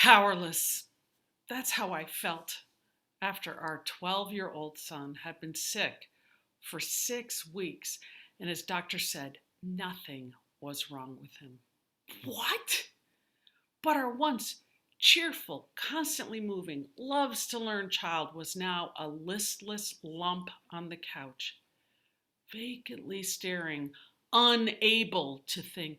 Powerless. That's how I felt after our 12-year-old son had been sick for 6 weeks, and his doctor said nothing was wrong with him. What? But our once cheerful, constantly moving, loves to learn child was now a listless lump on the couch, vacantly staring, unable to think.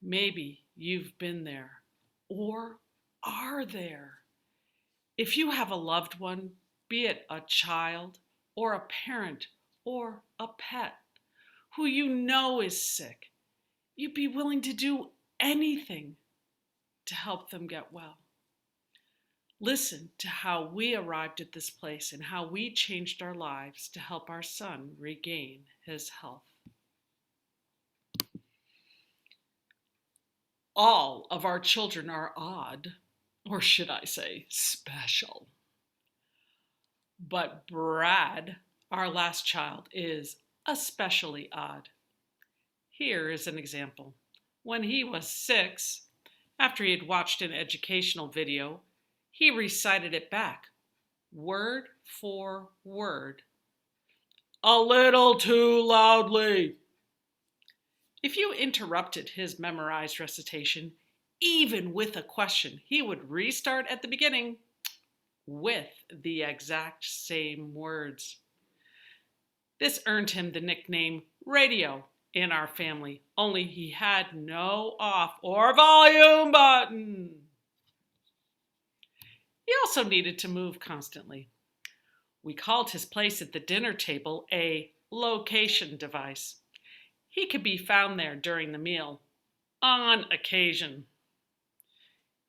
Maybe you've been there or are there. If you have a loved one, be it a child or a parent or a pet, who you know is sick, you'd be willing to do anything to help them get well. Listen to how we arrived at this place and how we changed our lives to help our son regain his health. All of our children are odd, or should I say special. But Brad, our last child, is especially odd. Here is an example. When he was 6, after he had watched an educational video, he recited it back, word for word, a little too loudly. If you interrupted his memorized recitation, even with a question, he would restart at the beginning with the exact same words. This earned him the nickname Radio in our family, only he had no off or volume button. He also needed to move constantly. We called his place at the dinner table a location device. He could be found there during the meal, on occasion.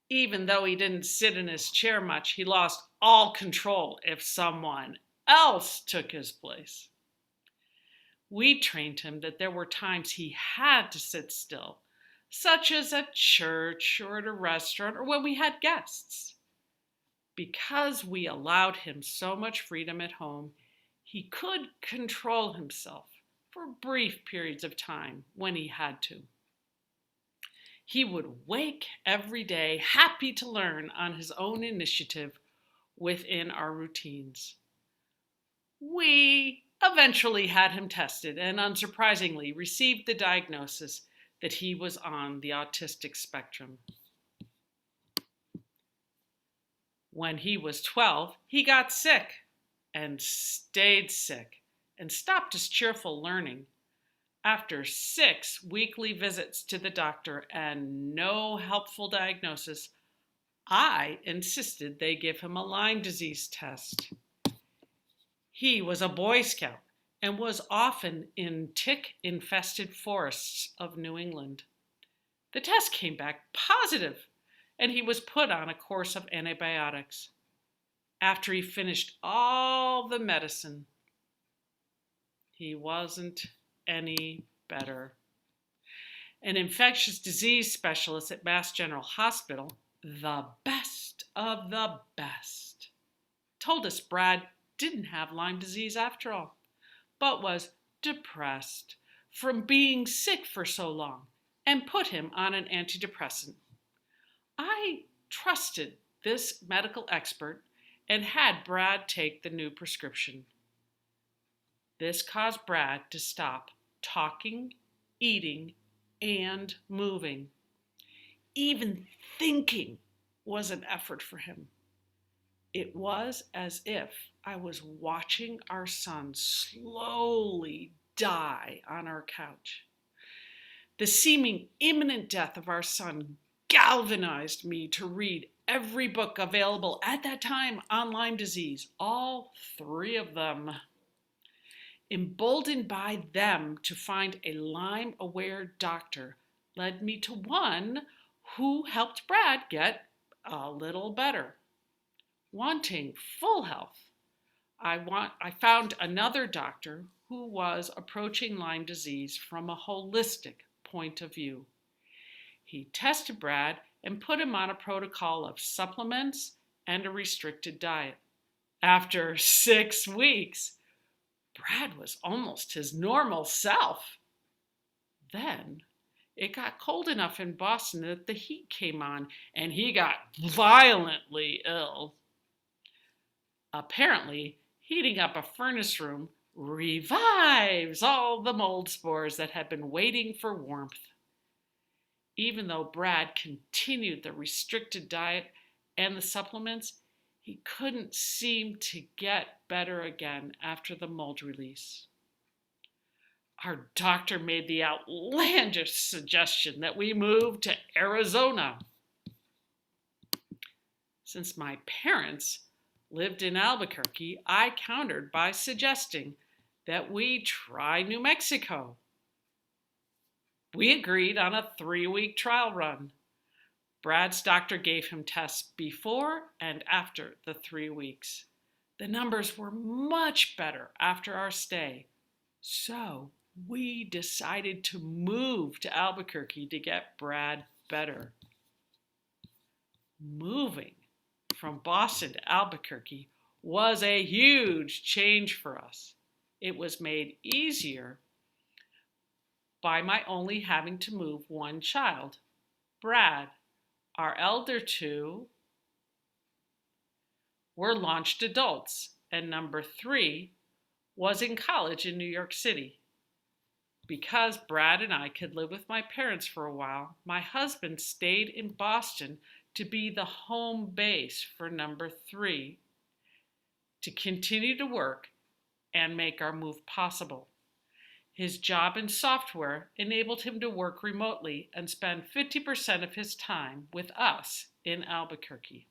Even though he didn't sit in his chair much, he lost all control if someone else took his place. We trained him that there were times he had to sit still, such as at church or at a restaurant or when we had guests. Because we allowed him so much freedom at home, he could control himself for brief periods of time when he had to. He would wake every day happy to learn on his own initiative within our routines. We eventually had him tested and unsurprisingly received the diagnosis that he was on the autistic spectrum. When he was 12, he got sick and stayed sick and stopped his cheerful learning. After 6 weekly visits to the doctor and no helpful diagnosis, I insisted they give him a Lyme disease test. He was a Boy Scout and was often in tick-infested forests of New England. The test came back positive, and he was put on a course of antibiotics. After he finished all the medicine, he wasn't any better. An infectious disease specialist at Mass General Hospital, the best of the best, told us Brad didn't have Lyme disease after all, but was depressed from being sick for so long and put him on an antidepressant. I trusted this medical expert and had Brad take the new prescription. This caused Brad to stop talking, eating, and moving. Even thinking was an effort for him. It was as if I was watching our son slowly die on our couch. The seeming imminent death of our son galvanized me to read every book available at that time on Lyme disease, all 3 of them. Emboldened by them to find a Lyme-aware doctor led me to one who helped Brad get a little better. Wanting full health, I found another doctor who was approaching Lyme disease from a holistic point of view. He tested Brad and put him on a protocol of supplements and a restricted diet. After 6 weeks, Brad was almost his normal self. Then It got cold enough in Boston that the heat came on and he got violently ill. Apparently, heating up a furnace room revives all the mold spores that had been waiting for warmth. Even though Brad continued the restricted diet and the supplements, he couldn't seem to get better again after the mold release. Our doctor made the outlandish suggestion that we move to Arizona. Since my parents lived in Albuquerque, I countered by suggesting that we try New Mexico. We agreed on a 3-week trial run. Brad's doctor gave him tests before and after the 3 weeks. The numbers were much better after our stay, so we decided to move to Albuquerque to get Brad better. Moving from Boston to Albuquerque was a huge change for us. It was made easier by my only having to move one child, Brad. Our elder two were launched adults, and number 3 was in college in New York City. Because Brad and I could live with my parents for a while, my husband stayed in Boston to be the home base for number 3, to continue to work and make our move possible. His job in software enabled him to work remotely and spend 50% of his time with us in Albuquerque.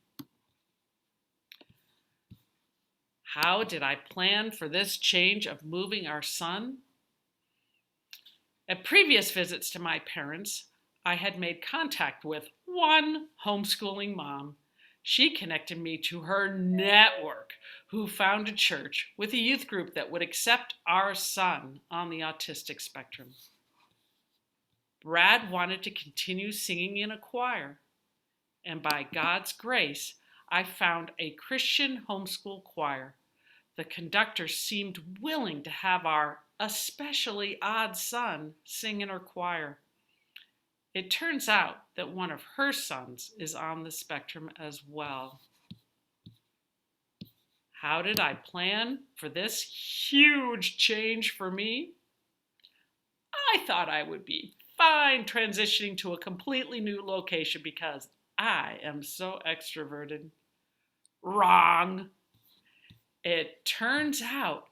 How did I plan for this change of moving our son? At previous visits to my parents, I had made contact with one homeschooling mom. She connected me to her network, who found a church with a youth group that would accept our son on the autistic spectrum. Brad wanted to continue singing in a choir, and by God's grace, I found a Christian homeschool choir. The conductor seemed willing to have our especially odd son sing in her choir. It turns out that one of her sons is on the spectrum as well. How did I plan for this huge change for me? I thought I would be fine transitioning to a completely new location because I am so extroverted. Wrong. It turns out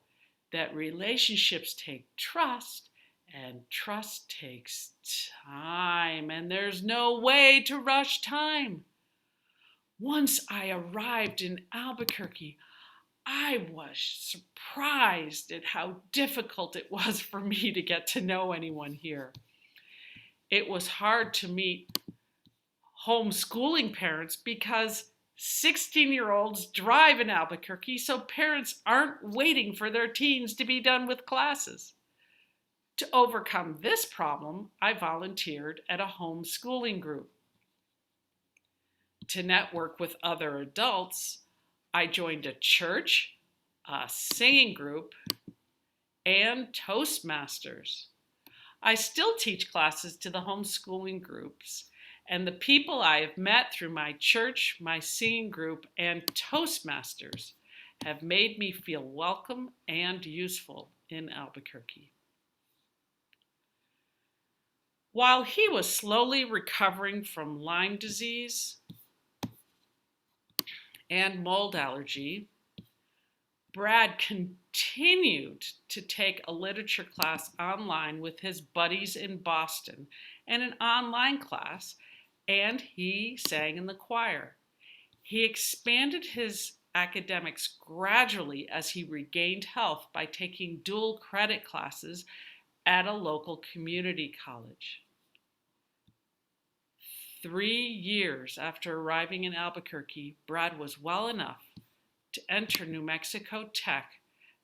that relationships take trust, and trust takes time, and there's no way to rush time. Once I arrived in Albuquerque, I was surprised at how difficult it was for me to get to know anyone here. It was hard to meet homeschooling parents because 16-year-olds drive in Albuquerque, so parents aren't waiting for their teens to be done with classes. To overcome this problem, I volunteered at a homeschooling group. To network with other adults, I joined a church, a singing group, and Toastmasters. I still teach classes to the homeschooling groups, and the people I have met through my church, my singing group, and Toastmasters have made me feel welcome and useful in Albuquerque. While he was slowly recovering from Lyme disease and mold allergy, Brad continued to take a literature class online with his buddies in Boston and an online class, and he sang in the choir. He expanded his academics gradually as he regained health by taking dual credit classes at a local community college. 3 years after arriving in Albuquerque, Brad was well enough to enter New Mexico Tech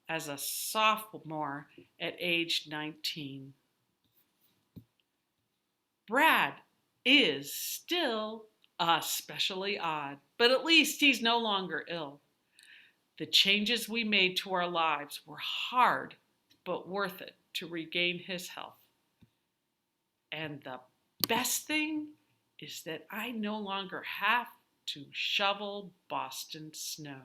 as a sophomore at age 19. Brad is still especially odd, but at least he's no longer ill. The changes we made to our lives were hard, but worth it to regain his health. And the Best thing is that I no longer have to shovel Boston snow.